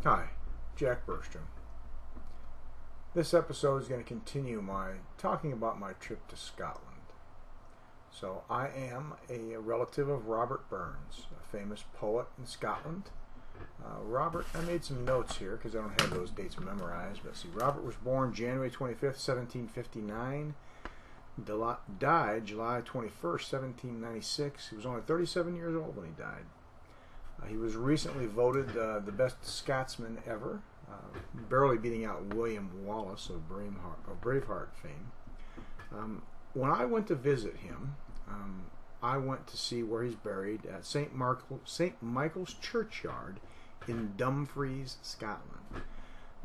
Hi, Jack Bergstrom. This episode is going to continue talking about my trip to Scotland. So I am a relative of Robert Burns, a famous poet in Scotland. Robert, I made some notes here because I don't have those dates memorized. But see, Robert was born January 25th, 1759. Died July 21st, 1796. He was only 37 years old when he died. He was recently voted the best Scotsman ever, barely beating out William Wallace of Braveheart fame. When I went to visit him, I went to see where he's buried at St. Michael's Churchyard in Dumfries, Scotland.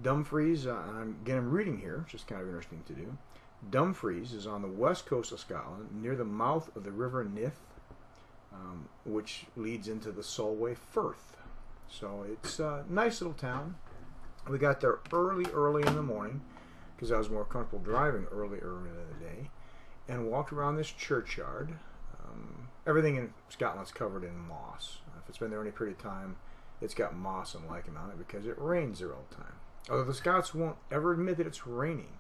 Dumfries, again I'm reading here, which is kind of interesting to do. Dumfries is on the west coast of Scotland, near the mouth of the River Nith, which leads into the Solway Firth. So it's a nice little town. We got there early in the morning because I was more comfortable driving early in the day, and walked around this churchyard. Everything in Scotland's covered in moss. If it's been there any period of time, it's got moss and lichen on it because it rains there all the time. Although the Scots won't ever admit that it's raining.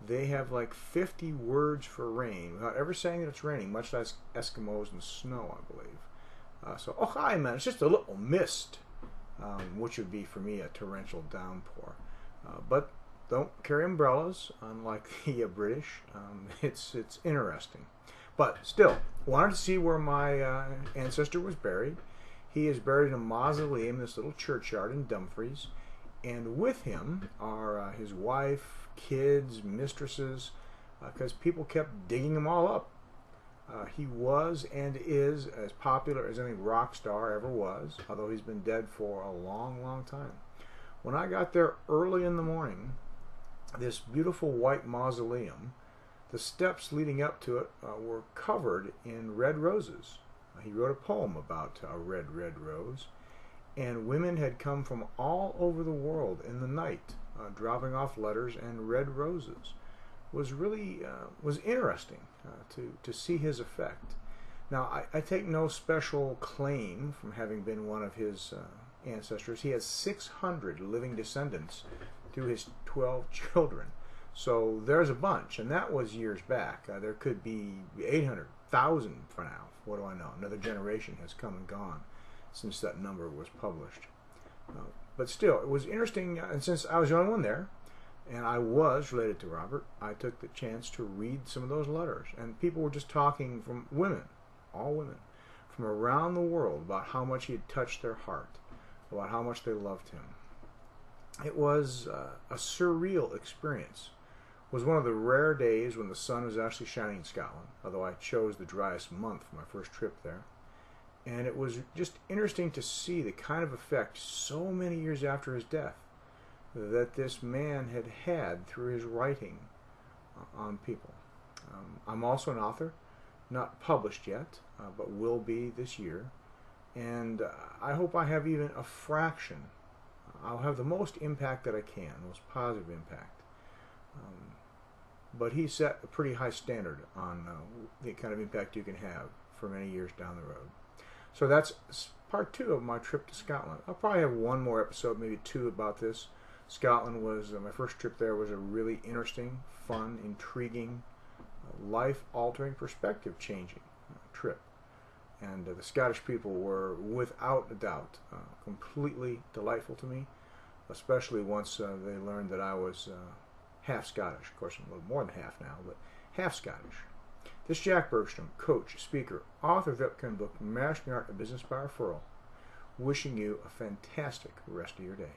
They have like 50 words for rain without ever saying that it's raining, much like Eskimos and snow, I believe. So, oh hi man, it's just a little mist, which would be for me a torrential downpour. But don't carry umbrellas, unlike the British. It's interesting. But still, wanted to see where my ancestor was buried. He is buried in a mausoleum in this little churchyard in Dumfries. And with him are his wife, kids, mistresses, because people kept digging them all up. He was and is as popular as any rock star ever was, although he's been dead for a long time. When I got there early in the morning, this beautiful white mausoleum, the steps leading up to it were covered in red roses. He wrote a poem about a red rose. And women had come from all over the world in the night, dropping off letters and red roses. Was really was interesting to see his effect. Now, I take no special claim from having been one of his ancestors. He has 600 living descendants through his 12 children. So there's a bunch, and that was years back. There could be 800,000 for now. What do I know? Another generation has come and gone since that number was published. But still, it was interesting, and since I was the only one there, and I was related to Robert, I took the chance to read some of those letters. And people were just talking from women, all women, from around the world about how much he had touched their heart, about how much they loved him. It was a surreal experience. It was one of the rare days when the sun was actually shining in Scotland, although I chose the driest month for my first trip there. And it was just interesting to see the kind of effect so many years after his death that this man had through his writing on people. I'm also an author, not published yet, but will be this year. And I hope I have even a fraction. I'll have the most impact that I can, most positive impact. But he set a pretty high standard on the kind of impact you can have for many years down the road. So that's part 2 of my trip to Scotland. I'll probably have one more episode, maybe 2, about this. Scotland was, my first trip there was a really interesting, fun, intriguing, life-altering, perspective-changing trip. And the Scottish people were, without a doubt, completely delightful to me, especially once they learned that I was half Scottish. Of course, I'm a little more than half now, but half Scottish. This is Jack Bergstrom, coach, speaker, author of the upcoming book, Mastering the Art of Business by Referral, wishing you a fantastic rest of your day.